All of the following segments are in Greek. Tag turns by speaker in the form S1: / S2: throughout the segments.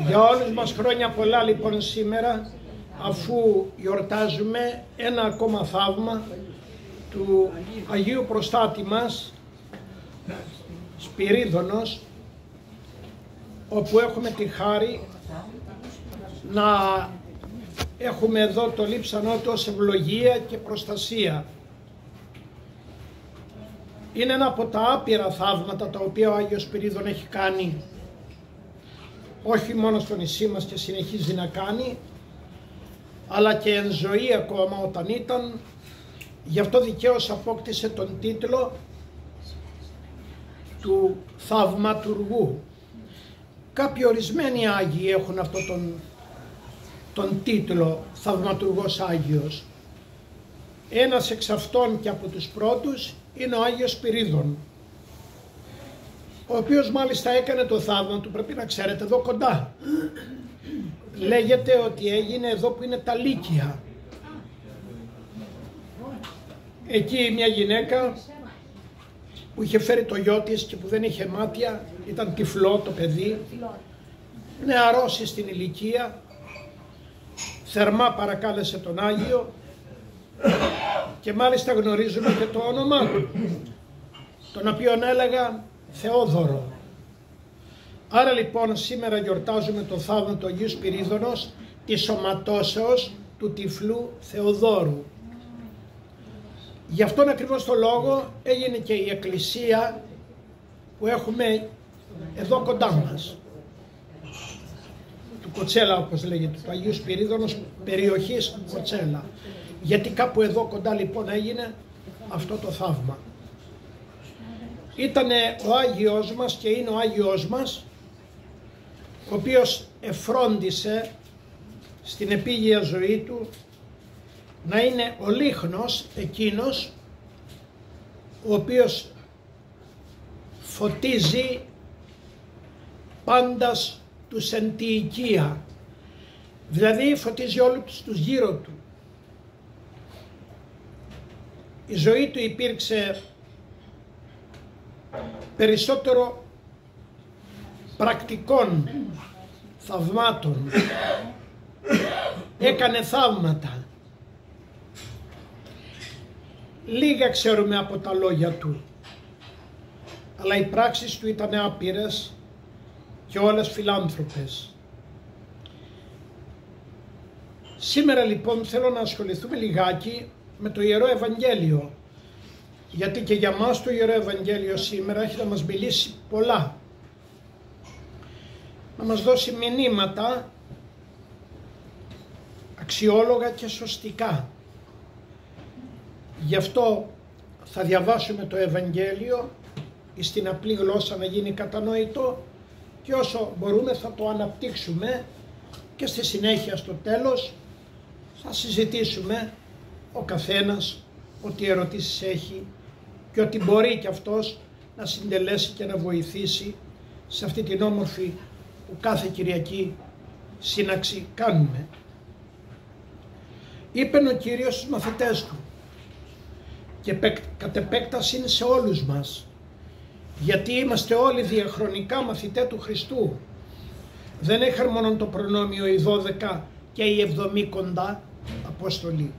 S1: Για όλους μας χρόνια πολλά λοιπόν σήμερα, αφού γιορτάζουμε ένα ακόμα θαύμα του Αγίου Προστάτη μας, Σπυρίδωνος, όπου έχουμε τη χάρη να έχουμε εδώ το λείψανό του ως ευλογία και προστασία. Είναι ένα από τα άπειρα θαύματα τα οποία ο Άγιος Σπυρίδων έχει κάνει, όχι μόνο στο νησί μας και συνεχίζει να κάνει, αλλά και εν ζωή ακόμα όταν ήταν. Γι' αυτό δικαίως απόκτησε τον τίτλο του θαυματουργού. Κάποιοι ορισμένοι Άγιοι έχουν αυτό τον τίτλο, θαυματουργός Άγιος. Ένας εξ αυτών και από τους πρώτους είναι ο Άγιος Σπυρίδων, ο οποίος μάλιστα έκανε το θαύμα του, πρέπει να ξέρετε, εδώ κοντά. Λέγεται ότι έγινε εδώ που είναι τα Λύκεια. Εκεί μια γυναίκα που είχε φέρει το γιο της και που δεν είχε μάτια, ήταν τυφλό το παιδί, νεαρός στην ηλικία, θερμά παρακάλεσε τον Άγιο και μάλιστα γνωρίζουμε και το όνομά του, τον οποίον έλεγα Θεόδωρο. Άρα λοιπόν σήμερα γιορτάζουμε το θαύμα του Αγίου Σπυρίδωνος, της σωματώσεως του τυφλού Θεοδόρου. Γι' αυτόν ακριβώς το λόγο έγινε και η εκκλησία που έχουμε εδώ κοντά μας, του Κοτσέλα όπως λέγεται, του Αγίου Σπυρίδωνος, περιοχής Κοτσέλα. Γιατί κάπου εδώ κοντά λοιπόν έγινε αυτό το θαύμα. Ήτανε ο Άγιος μας και είναι ο Άγιος μας, ο οποίος εφρόντισε στην επίγεια ζωή του να είναι ο λίχνος εκείνος ο οποίος φωτίζει πάντας τους εν τη οικία, δηλαδή φωτίζει όλους τους γύρω του. Η ζωή του υπήρξε περισσότερο πρακτικών θαυμάτων, έκανε θαύματα. Λίγα ξέρουμε από τα λόγια του, αλλά οι πράξεις του ήταν άπειρες και όλες φιλάνθρωπες. Σήμερα λοιπόν θέλω να ασχοληθούμε λιγάκι με το Ιερό Ευαγγέλιο, γιατί και για μας το Ιερό Ευαγγέλιο σήμερα έχει να μας μιλήσει πολλά, να μας δώσει μηνύματα αξιόλογα και σωστικά. Γι' αυτό θα διαβάσουμε το Ευαγγέλιο στην απλή γλώσσα να γίνει κατανοητό και όσο μπορούμε θα το αναπτύξουμε και στη συνέχεια στο τέλος θα συζητήσουμε ο καθένας ό,τι ερωτήσεις έχει και ότι μπορεί και αυτός να συντελέσει και να βοηθήσει σε αυτή την όμορφη που κάθε Κυριακή σύναξη κάνουμε. Είπεν ο Κύριος στους μαθητές του και κατ' επέκταση είναι σε όλους μας, γιατί είμαστε όλοι διαχρονικά μαθητές του Χριστού. Δεν είχαν μόνο το προνόμιο οι 12 και οι 70 κοντά Απόστολοι.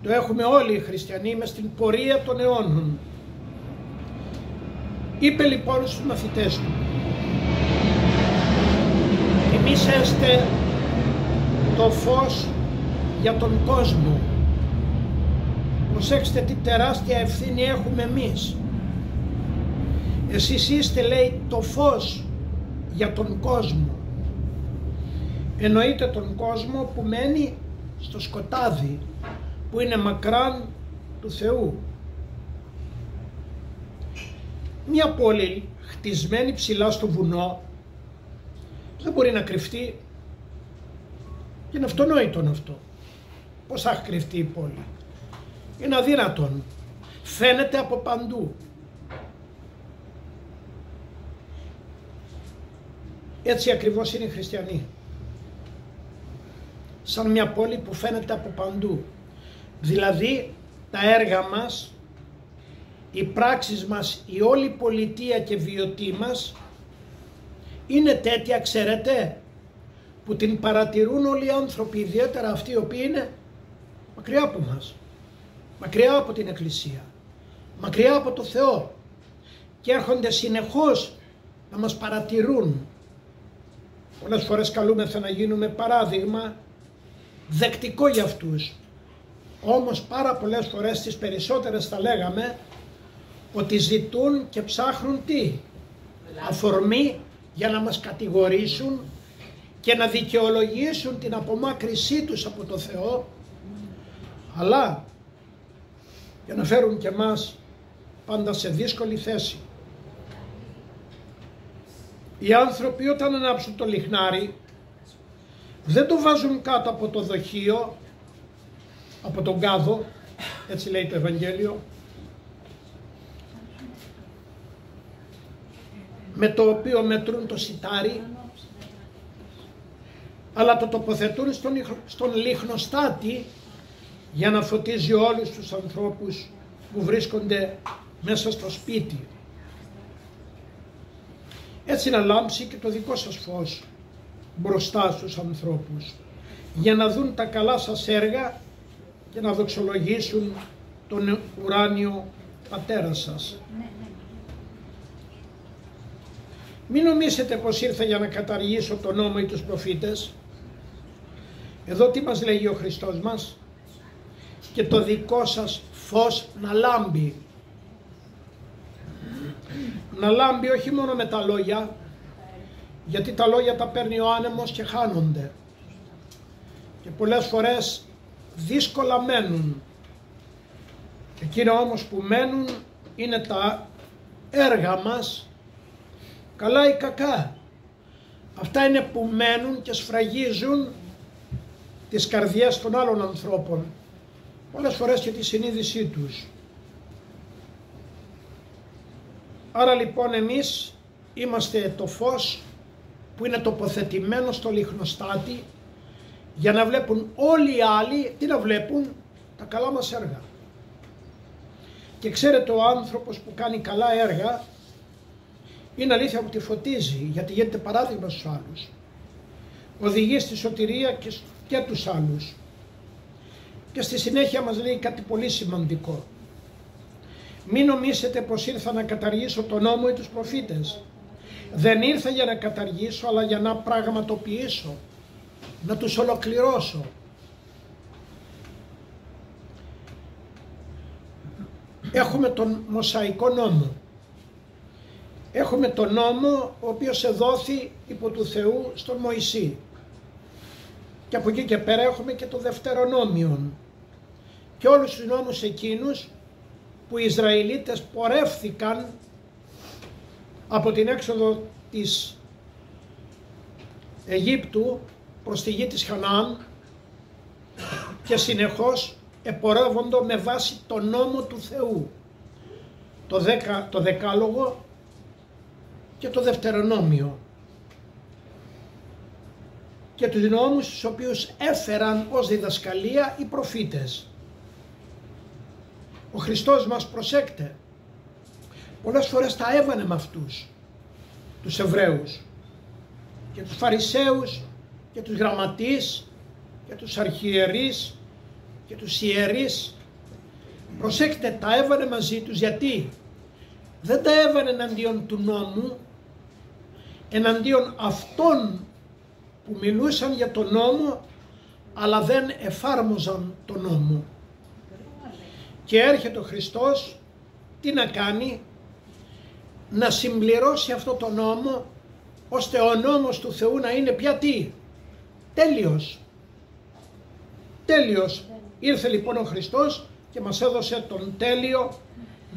S1: Το έχουμε όλοι οι χριστιανοί μες στην πορεία των αιώνων. Είπε λοιπόν στους μαθητές του: εμείς είστε το φως για τον κόσμο. Προσέξτε τι τεράστια ευθύνη έχουμε εμείς. Εσείς είστε, λέει, το φως για τον κόσμο. Εννοείται τον κόσμο που μένει στο σκοτάδι, που είναι μακράν του Θεού. Μια πόλη χτισμένη ψηλά στο βουνό δεν μπορεί να κρυφτεί. Και είναι αυτονόητον αυτό. Πώς θα κρυφτεί η πόλη? Είναι αδύνατον. Φαίνεται από παντού. Έτσι ακριβώς είναι οι χριστιανοί. Σαν μια πόλη που φαίνεται από παντού. Δηλαδή τα έργα μας, οι πράξεις μας, η όλη πολιτεία και βιωτή μας είναι τέτοια, ξέρετε, που την παρατηρούν όλοι οι άνθρωποι, ιδιαίτερα αυτοί οι οποίοι είναι μακριά από μας, μακριά από την Εκκλησία, μακριά από το Θεό, και έρχονται συνεχώς να μας παρατηρούν. Πολλές φορές καλούμεθα να γίνουμε παράδειγμα δεκτικό για αυτούς. Όμως πάρα πολλές φορές, τις περισσότερες θα λέγαμε, ότι ζητούν και ψάχνουν τι? Αφορμή για να μας κατηγορήσουν και να δικαιολογήσουν την απομάκρυσή τους από το Θεό, αλλά για να φέρουν και μας πάντα σε δύσκολη θέση. Οι άνθρωποι όταν ανάψουν το λιχνάρι δεν το βάζουν κάτω από το δοχείο, από τον κάδο, έτσι λέει το Ευαγγέλιο, με το οποίο μετρούν το σιτάρι, αλλά το τοποθετούν στον λιχνοστάτη για να φωτίζει όλους τους ανθρώπους που βρίσκονται μέσα στο σπίτι. Έτσι να λάμψει και το δικό σας φως μπροστά στους ανθρώπους, για να δουν τα καλά σας έργα και να δοξολογήσουν τον ουράνιο Πατέρα σας. Μην νομίσετε πως ήρθα για να καταργήσω τον νόμο ή τους προφήτες. Εδώ τι μας λέγει ο Χριστός μας? Και το δικό σας φως να λάμπει. Να λάμπει όχι μόνο με τα λόγια, γιατί τα λόγια τα παίρνει ο άνεμος και χάνονται. Και πολλές φορές δύσκολα μένουν. Εκείνα όμως που μένουν είναι τα έργα μας, καλά ή κακά. Αυτά είναι που μένουν και σφραγίζουν τις καρδιές των άλλων ανθρώπων, πολλές φορές και τη συνείδησή τους. Άρα λοιπόν εμείς είμαστε το φως που είναι τοποθετημένο στο λιχνοστάτη, για να βλέπουν όλοι οι άλλοι, τι να βλέπουν? Τα καλά μας έργα. Και ξέρετε, ο άνθρωπος που κάνει καλά έργα είναι αλήθεια που τη φωτίζει, γιατί γίνεται παράδειγμα στους άλλους. Οδηγεί στη σωτηρία και τους άλλους. Και στη συνέχεια μας λέει κάτι πολύ σημαντικό. Μην νομίσετε πως ήρθα να καταργήσω τον νόμο ή τους προφήτες. Δεν ήρθα για να καταργήσω, αλλά για να πραγματοποιήσω, να τους ολοκληρώσω. Έχουμε τον Μωσαϊκό νόμο. Έχουμε τον νόμο ο οποίος εδόθη υπό του Θεού στον Μωυσή. Και από εκεί και πέρα έχουμε και το Δευτερονόμιον. Και όλους τους νόμους εκείνους που οι Ισραηλίτες πορεύθηκαν από την έξοδο της Αιγύπτου προς τη γη της Χαναάν και συνεχώς επορεύονται με βάση τον νόμο του Θεού. Το Δεκάλογο και το Δευτερονόμιο. Και τους νόμους τους οποίους έφεραν ως διδασκαλία οι προφήτες. Ο Χριστός μας, προσέκτε, πολλές φορές τα έβανε με αυτούς, τους Εβραίους και τους Φαρισαίους και τους γραμματείς και τους αρχιερείς και τους ιερείς. Προσέξτε, τα έβανε μαζί τους, γιατί δεν τα έβανε εναντίον του νόμου, εναντίον αυτών που μιλούσαν για τον νόμο αλλά δεν εφάρμοζαν τον νόμο. Και έρχεται ο Χριστός τι να κάνει? Να συμπληρώσει αυτό το νόμο, ώστε ο νόμος του Θεού να είναι πια τι? Τέλειος. Τέλειος. Ήρθε λοιπόν ο Χριστός και μας έδωσε τον τέλειο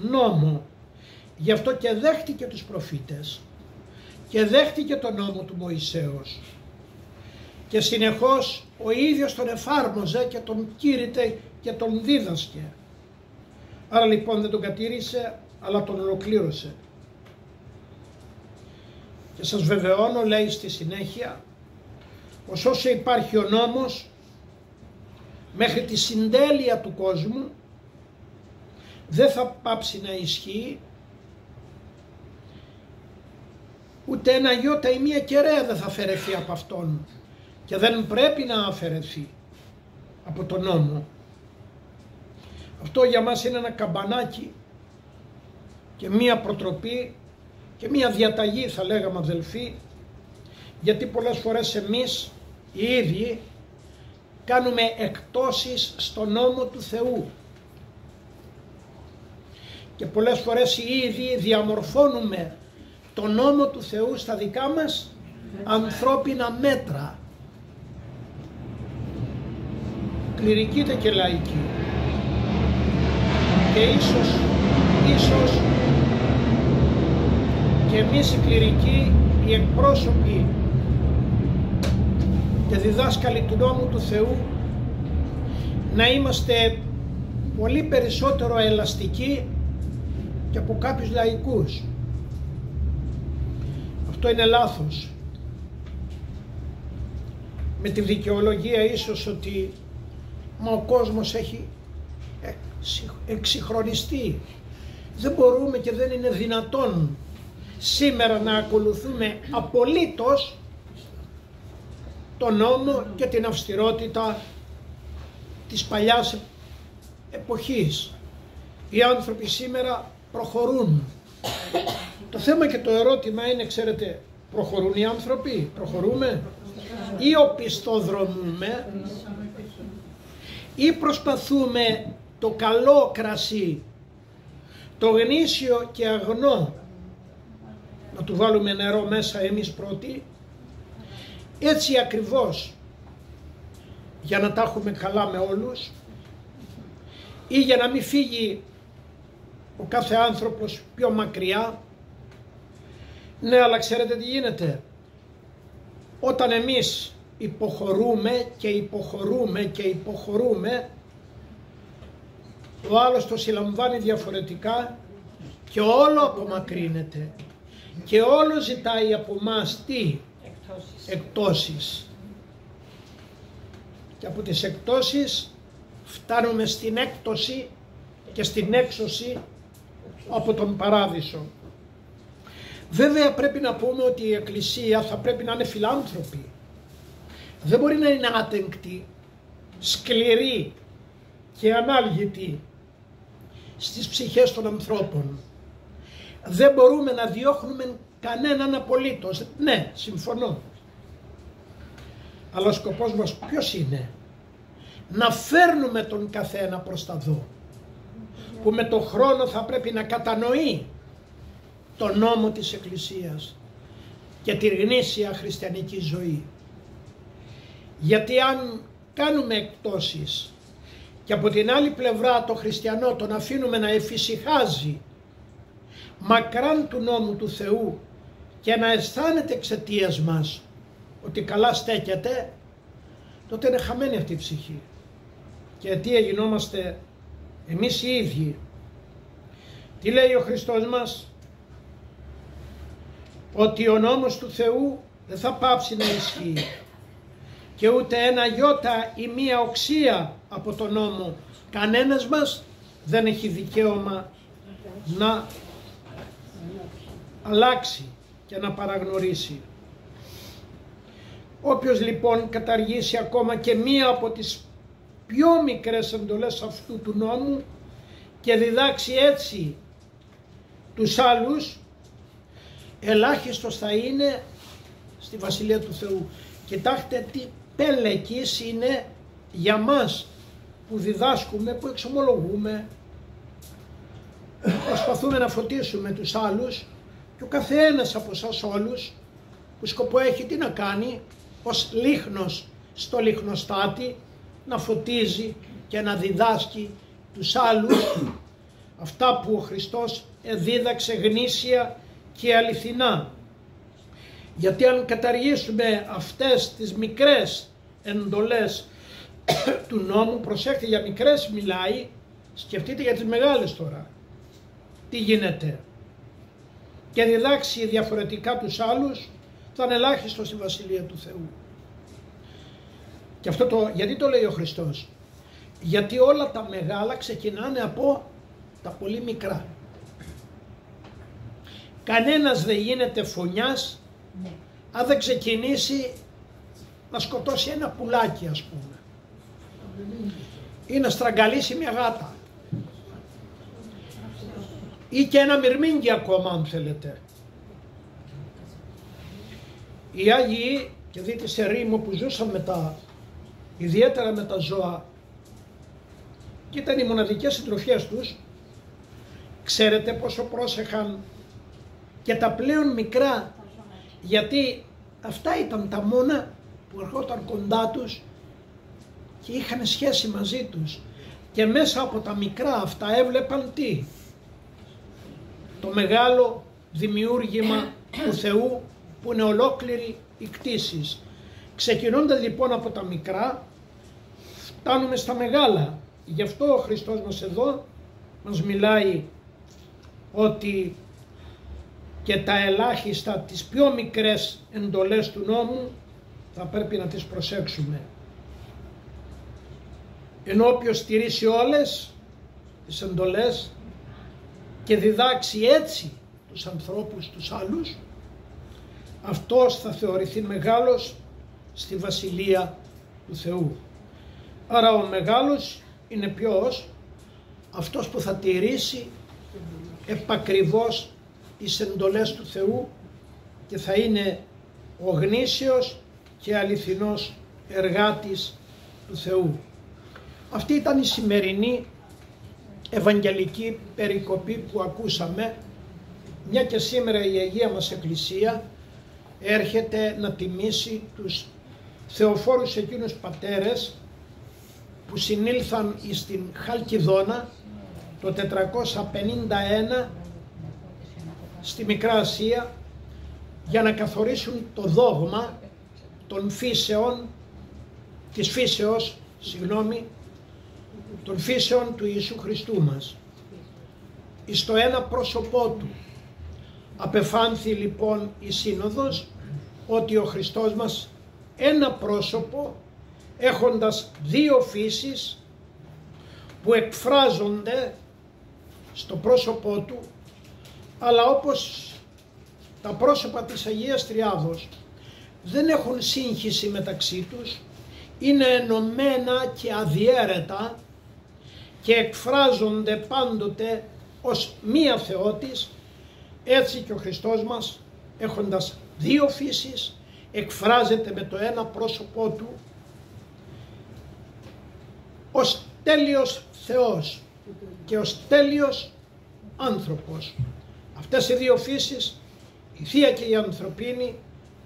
S1: νόμο. Γι' αυτό και δέχτηκε τους προφήτες και δέχτηκε τον νόμο του Μωυσέως και συνεχώς ο ίδιος τον εφάρμοζε και τον κήρυτε και τον δίδασκε. Άρα λοιπόν δεν τον κατήρισε, αλλά τον ολοκλήρωσε. Και σας βεβαιώνω, λέει στη συνέχεια, πως όσο υπάρχει ο νόμος μέχρι τη συντέλεια του κόσμου δεν θα πάψει να ισχύει, Ούτε ένα ιότα ή μία κεραία δεν θα αφαιρεθεί από αυτόν και δεν πρέπει να αφαιρεθεί από τον νόμο. Αυτό για μας είναι ένα καμπανάκι και μία προτροπή και μία διαταγή, θα λέγαμε αδελφοί, γιατί πολλές φορές εμείς οι ίδιοι κάνουμε εκπτώσεις στον νόμο του Θεού και πολλές φορές οι ίδιοι διαμορφώνουμε τον νόμο του Θεού στα δικά μας ανθρώπινα μέτρα, κληρικοί και λαϊκοί, και ίσως και εμείς οι κληρικοί, οι εκπρόσωποι και διδάσκαλοι του νόμου του Θεού, να είμαστε πολύ περισσότερο ελαστικοί και από κάποιους λαϊκούς. Αυτό είναι λάθος. Με τη δικαιολογία ίσως ότι ο κόσμος έχει εξυγχρονιστεί. Δεν μπορούμε και δεν είναι δυνατόν σήμερα να ακολουθούμε απολύτως τον νόμο και την αυστηρότητα της παλιάς εποχής. Οι άνθρωποι σήμερα προχωρούν. Το θέμα και το ερώτημα είναι, ξέρετε, προχωρούν οι άνθρωποι, προχωρούμε ή οπισθοδρομούμε ή προσπαθούμε το καλό κρασί, το γνήσιο και αγνό, να του βάλουμε νερό μέσα εμείς πρώτοι, έτσι ακριβώς, για να τα έχουμε καλά με όλους ή για να μην φύγει ο κάθε άνθρωπος πιο μακριά. Ναι, αλλά ξέρετε τι γίνεται? Όταν εμείς υποχωρούμε και υποχωρούμε και υποχωρούμε, ο άλλος το συλλαμβάνει διαφορετικά και όλο απομακρύνεται και όλο ζητάει από μας τι? Εκπτώσεις. Και από τις εκπτώσεις φτάνουμε στην έκπτωση και στην έξωση από τον παράδεισο. Βέβαια πρέπει να πούμε ότι η Εκκλησία θα πρέπει να είναι φιλάνθρωπη. Δεν μπορεί να είναι άτεγκτη, σκληρή και ανάλγητη στις ψυχές των ανθρώπων. Δεν μπορούμε να διώχνουμε κανέναν απολύτως. Ναι, συμφωνώ. Αλλά ο σκοπός μας ποιος είναι? Να φέρνουμε τον καθένα προς τα δω, που με το χρόνο θα πρέπει να κατανοεί τον νόμο της Εκκλησίας και τη γνήσια χριστιανική ζωή. Γιατί αν κάνουμε εκπτώσεις και από την άλλη πλευρά το χριστιανό τον αφήνουμε να εφησυχάζει μακράν του νόμου του Θεού και να αισθάνεται εξαιτίας μας ότι καλά στέκεται, τότε είναι χαμένη αυτή η ψυχή. Και αιτία γινόμαστε εμείς οι ίδιοι. Τι λέει ο Χριστός μας? Ότι ο νόμος του Θεού δεν θα πάψει να ισχύει και ούτε ένα γιώτα ή μία οξία από τον νόμο. Κανένας μας δεν έχει δικαίωμα να αλλάξει και να παραγνωρίσει. Όποιος λοιπόν καταργήσει ακόμα και μία από τις πιο μικρές εντολές αυτού του νόμου και διδάξει έτσι τους άλλους, ελάχιστος θα είναι στη Βασιλεία του Θεού. Κοιτάξτε τι πέλεκης είναι για μας που διδάσκουμε, που εξομολογούμε, προσπαθούμε να φωτίσουμε τους άλλους, και ο καθένας από εσάς όλους που σκοπό έχει τι να κάνει? Ως λίχνος στο λιχνοστάτη να φωτίζει και να διδάσκει τους άλλους αυτά που ο Χριστός δίδαξε γνήσια και αληθινά. Γιατί αν καταργήσουμε αυτές τις μικρές εντολές του νόμου, προσέχτε, για μικρές μιλάει, σκεφτείτε για τις μεγάλες τώρα. Τι γίνεται? Και διδάξει διαφορετικά τους άλλους, θα είναι ελάχιστο στη Βασιλεία του Θεού. Και αυτό γιατί το λέει ο Χριστός? Γιατί όλα τα μεγάλα ξεκινάνε από τα πολύ μικρά. Κανένας δεν γίνεται φωνιάς αν δεν ξεκινήσει να σκοτώσει ένα πουλάκι, ας πούμε, ή να στραγγαλίσει μια γάτα, ή και ένα μυρμήγκι ακόμα, αν θέλετε. Οι Άγιοι, και δείτε σε Ρήμο που ζούσαν ιδιαίτερα με τα ζώα, και ήταν οι μοναδικές συντροφιές τους, ξέρετε πόσο πρόσεχαν και τα πλέον μικρά, γιατί αυτά ήταν τα μόνα που ερχόταν κοντά τους και είχαν σχέση μαζί τους, και μέσα από τα μικρά αυτά έβλεπαν τι? Το μεγάλο δημιούργημα του Θεού, που είναι ολόκληρη η κτήση. Ξεκινώντας λοιπόν από τα μικρά, φτάνουμε στα μεγάλα. Γι' αυτό ο Χριστός μας εδώ μας μιλάει ότι και τα ελάχιστα, τις πιο μικρές εντολές του νόμου θα πρέπει να τις προσέξουμε. Ενώ όποιος στηρίσει όλες τις εντολές και διδάξει έτσι τους ανθρώπους τους άλλους, αυτός θα θεωρηθεί μεγάλος στη Βασιλεία του Θεού. Άρα ο μεγάλος είναι ποιος? Αυτός που θα τηρήσει επακριβώς τις εντολές του Θεού και θα είναι ο γνήσιος και αληθινός εργάτης του Θεού. Αυτή ήταν η σημερινή ευαγγελική περικοπή που ακούσαμε, μια και σήμερα η Αγία μας Εκκλησία έρχεται να τιμήσει τους θεοφόρους εκείνους πατέρες που συνήλθαν στην Χαλκιδόνα το 451 στη Μικρά Ασία για να καθορίσουν το δόγμα των φύσεων, των φύσεων του Ιησού Χριστού μας. Εις το ένα πρόσωπό του απεφάνθη λοιπόν η Σύνοδος ότι ο Χριστός μας ένα πρόσωπο, έχοντας δύο φύσεις που εκφράζονται στο πρόσωπό του, αλλά όπως τα πρόσωπα της Αγίας Τριάδος δεν έχουν σύγχυση μεταξύ τους, είναι ενωμένα και αδιέρετα και εκφράζονται πάντοτε ως μία θεότης, έτσι και ο Χριστός μας, έχοντας δύο φύσεις, εκφράζεται με το ένα πρόσωπό του ως τέλειος Θεός και ως τέλειος άνθρωπος. Αυτές οι δύο φύσεις, η Θεία και η ανθρωπίνη,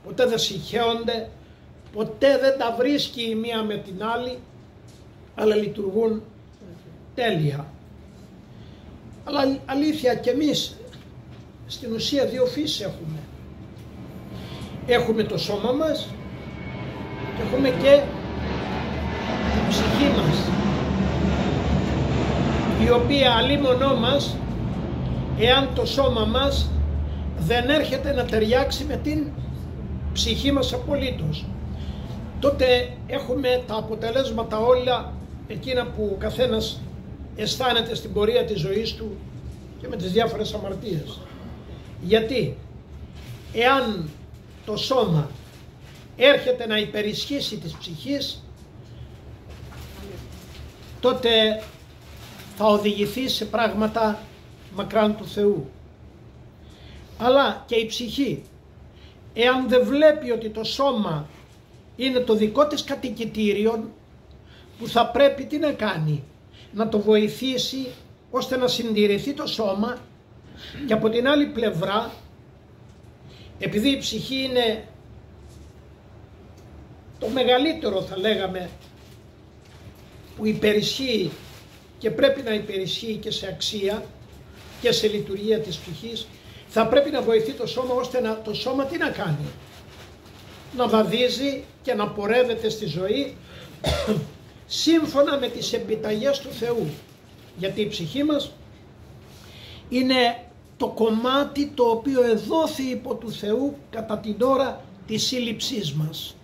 S1: ποτέ δεν συγχέονται, ποτέ δεν τα βρίσκει η μία με την άλλη, αλλά λειτουργούν τέλεια. Αλλά αλήθεια, και εμείς στην ουσία δύο φύσεις έχουμε. Έχουμε το σώμα μας και έχουμε και την ψυχή μας, η οποία αλίμονό μας, εάν το σώμα μας δεν έρχεται να ταιριάξει με την ψυχή μας απολύτως, τότε έχουμε τα αποτελέσματα όλα εκείνα που ο καθένας αισθάνεται στην πορεία της ζωής του και με τις διάφορες αμαρτίες. Γιατί εάν το σώμα έρχεται να υπερισχύσει της ψυχής, τότε θα οδηγηθεί σε πράγματα μακράν του Θεού. Αλλά και η ψυχή, εάν δεν βλέπει ότι το σώμα είναι το δικό της κατοικητήριο, που θα πρέπει τι να κάνει? Να το βοηθήσει ώστε να συντηρηθεί το σώμα, και από την άλλη πλευρά, επειδή η ψυχή είναι το μεγαλύτερο, θα λέγαμε, που υπερισχύει και πρέπει να υπερισχύει και σε αξία και σε λειτουργία της ψυχής, θα πρέπει να βοηθεί το σώμα ώστε το σώμα τι να κάνει? Να βαδίζει και να πορεύεται στη ζωή σύμφωνα με τις επιταγές του Θεού. Γιατί η ψυχή μας είναι το κομμάτι το οποίο εδόθη υπό του Θεού κατά την ώρα της σύλληψής μας.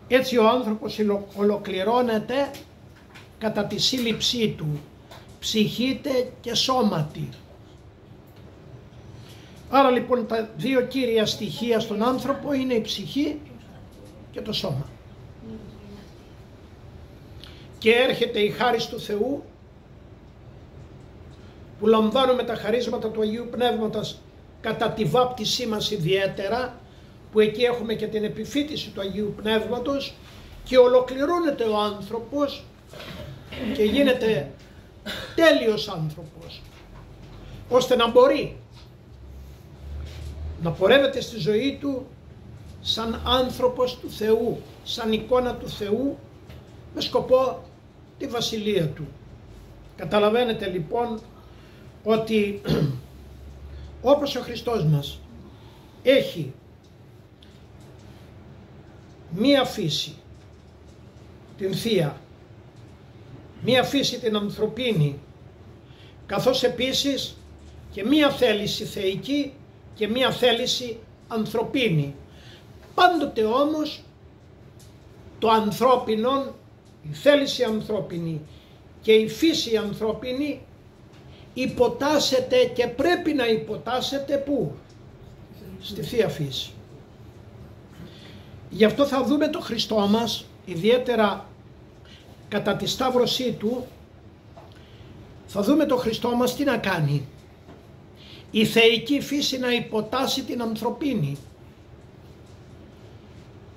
S1: Έτσι ο άνθρωπος ολοκληρώνεται κατά τη σύλληψή του, ψυχήτε και σώματι. Άρα λοιπόν τα δύο κύρια στοιχεία στον άνθρωπο είναι η ψυχή και το σώμα. Και έρχεται η χάρις του Θεού που λαμβάνουμε τα χαρίσματα του Αγίου Πνεύματος κατά τη βάπτισή μας ιδιαίτερα, που εκεί έχουμε και την επιφύτηση του Αγίου Πνεύματος και ολοκληρώνεται ο άνθρωπος και γίνεται τέλειος άνθρωπος, ώστε να μπορεί να πορεύεται στη ζωή του σαν άνθρωπος του Θεού, σαν εικόνα του Θεού, με σκοπό τη βασιλεία του. Καταλαβαίνετε λοιπόν ότι όπως ο Χριστός μας έχει μία φύση, την Θεία, μία φύση την ανθρωπίνη, καθώς επίσης και μία θέληση θεϊκή και μία θέληση ανθρωπίνη. Πάντοτε όμως το ανθρώπινο, η θέληση ανθρώπινη και η φύση ανθρώπινη υποτάσσεται και πρέπει να υποτάσσεται πού? Στη Θεία Φύση. Γι' αυτό θα δούμε το Χριστό μας, ιδιαίτερα κατά τη σταύρωσή του, θα δούμε το Χριστό μας τι να κάνει. Η θεϊκή φύση να υποτάσσει την ανθρωπίνη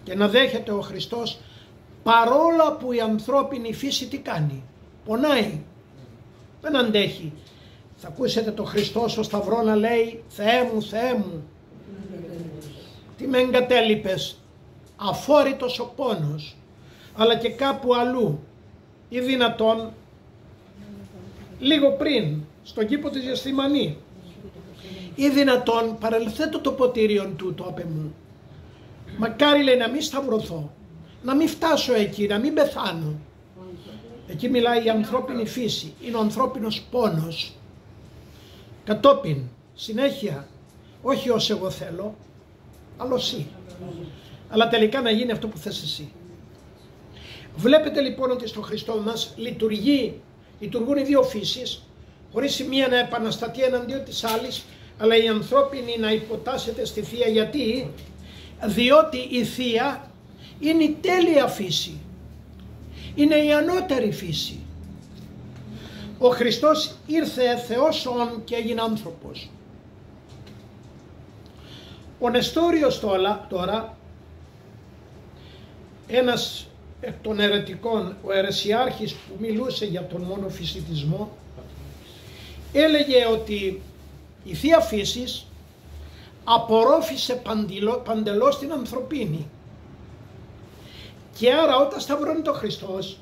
S1: και να δέχεται ο Χριστός, παρόλα που η ανθρώπινη φύση τι κάνει? Πονάει, δεν αντέχει. Θα ακούσετε το Χριστό στο Σταυρό να λέει «Θεέ μου, Θεέ μου, τι με εγκατέλειπες», αφόρητος ο πόνος. Αλλά και κάπου αλλού ή δυνατόν λίγο πριν στον κήπο της Γεσθημανή ή δυνατόν παρελθέτω το ποτήριον τούτο απ' εμού. Μακάρι, λέει, να μην σταυρωθώ, να μην φτάσω εκεί, να μην πεθάνω. Εκεί μιλάει η ανθρώπινη φύση, είναι ο ανθρώπινος πόνος. Κατόπιν, συνέχεια, όχι ως εγώ θέλω, αλλά εσύ. Αλλά τελικά να γίνει αυτό που θες εσύ. Βλέπετε λοιπόν ότι στο Χριστό μας λειτουργούν οι δύο φύσεις, χωρίς η μία να επαναστατεί εναντίον της άλλης, αλλά η ανθρώπινη να υποτάσσεται στη Θεία. Γιατί? Διότι η Θεία είναι η τέλεια φύση, είναι η ανώτερη φύση. Ο Χριστός ήρθε Θεός ον και έγινε άνθρωπος. Ο Νεστόριος τώρα, ένας εκ των αιρετικών, ο αιρεσιάρχης που μιλούσε για τον μονοφυσιτισμό, έλεγε ότι η Θεία Φύσης απορρόφησε παντελώς την ανθρωπίνη. Και άρα όταν σταυρώνει το Χριστός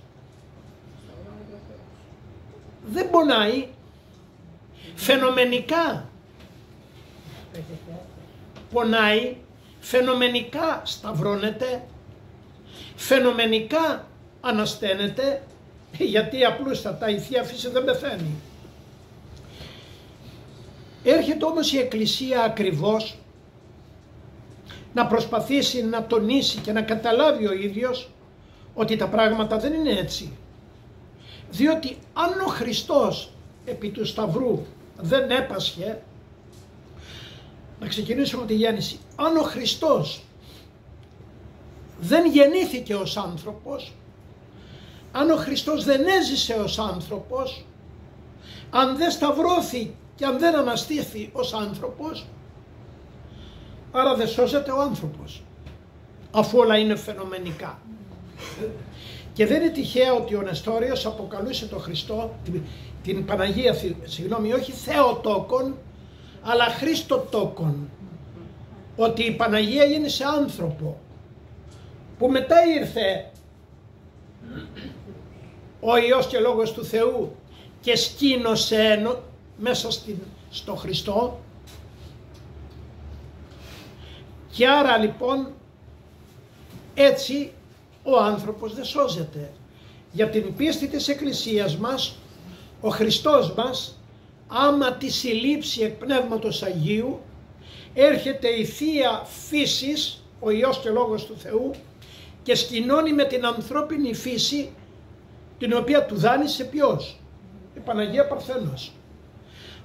S1: δεν πονάει, φαινομενικά πονάει, φαινομενικά σταυρώνεται, φαινομενικά ανασταίνεται, γιατί απλούστατα η Θεία Φύση δεν πεθαίνει. Έρχεται όμως η Εκκλησία ακριβώς να προσπαθήσει να τονίσει και να καταλάβει ο ίδιος ότι τα πράγματα δεν είναι έτσι. Διότι αν ο Χριστός επί του Σταυρού δεν έπασχε, να ξεκινήσουμε τη γέννηση, αν ο Χριστός δεν γεννήθηκε ως άνθρωπος, αν ο Χριστός δεν έζησε ως άνθρωπος, αν δεν σταυρώθη και αν δεν αναστήθη ως άνθρωπος, άρα δεν σώζεται ο άνθρωπος, αφού όλα είναι φαινομενικά. Και δεν είναι τυχαίο ότι ο Νεστόριος αποκαλούσε τον Χριστό, την Παναγία, όχι Θεοτόκον, αλλά Χριστοτόκον. Ότι η Παναγία γέννησε άνθρωπο, που μετά ήρθε ο Υιός και Λόγος του Θεού και σκήνωσε μέσα στο Χριστό. Και άρα λοιπόν έτσι ο άνθρωπος δεν σώζεται. Για την πίστη της Εκκλησίας μας, ο Χριστός μας, άμα τη συλλήψει εκ Πνεύματος Αγίου, έρχεται η Θεία Φύσης, ο Υιός και Λόγος του Θεού, και σκηνώνει με την ανθρώπινη φύση, την οποία του δάνεισε ποιος? Η Παναγία Παρθένος.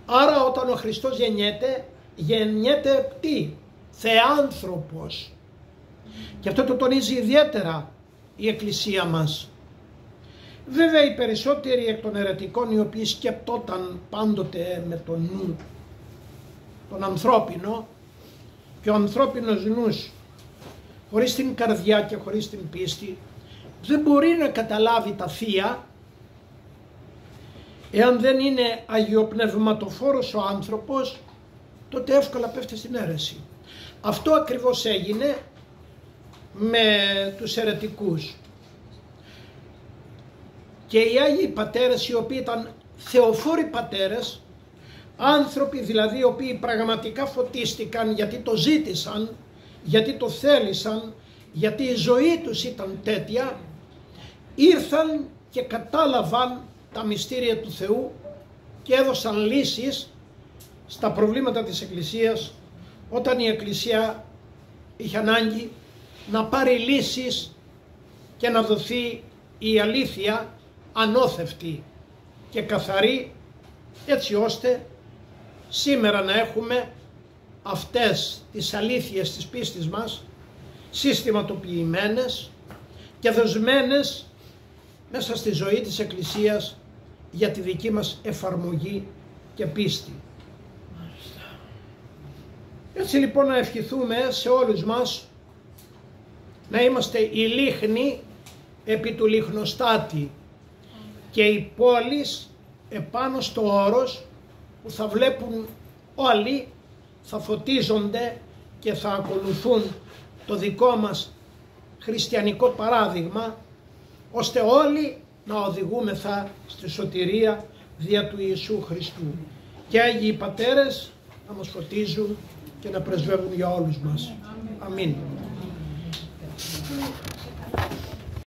S1: Άρα όταν ο Χριστός γεννιέται, γεννιέται τι? Θεάνθρωπος. Και αυτό το τονίζει ιδιαίτερα η Εκκλησία μας. Βέβαια οι περισσότεροι εκ των αιρετικών, οι οποίοι σκεπτόταν πάντοτε με τον νου, τον ανθρώπινο, και ο ανθρώπινος νους χωρίς την καρδιά και χωρίς την πίστη δεν μπορεί να καταλάβει τα θεία, εάν δεν είναι αγιοπνευματοφόρος ο άνθρωπος, τότε εύκολα πέφτει στην αίρεση. Αυτό ακριβώς έγινε με τους αιρετικούς. Και οι Άγιοι Πατέρες, οι οποίοι ήταν θεοφόροι πατέρες, άνθρωποι δηλαδή οι οποίοι πραγματικά φωτίστηκαν γιατί το ζήτησαν, γιατί το θέλησαν, γιατί η ζωή τους ήταν τέτοια, ήρθαν και κατάλαβαν τα μυστήρια του Θεού και έδωσαν λύσεις στα προβλήματα της Εκκλησίας, όταν η Εκκλησία είχε ανάγκη να πάρει λύσεις και να δοθεί η αλήθεια ανώθευτη και καθαρή, έτσι ώστε σήμερα να έχουμε αυτές τις αλήθειες της πίστης μας συστηματοποιημένες και δοσμένες μέσα στη ζωή της Εκκλησίας για τη δική μας εφαρμογή και πίστη. Έτσι λοιπόν να ευχηθούμε σε όλους μας να είμαστε η λίχνη επί του λιχνοστάτη και οι πόλεις επάνω στο όρος που θα βλέπουν όλοι, θα φωτίζονται και θα ακολουθούν το δικό μας χριστιανικό παράδειγμα, ώστε όλοι να οδηγούμεθα στη σωτηρία δια του Ιησού Χριστού. Και Άγιοι Πατέρες να μας φωτίζουν και να πρεσβεύουν για όλους μας. Αμήν.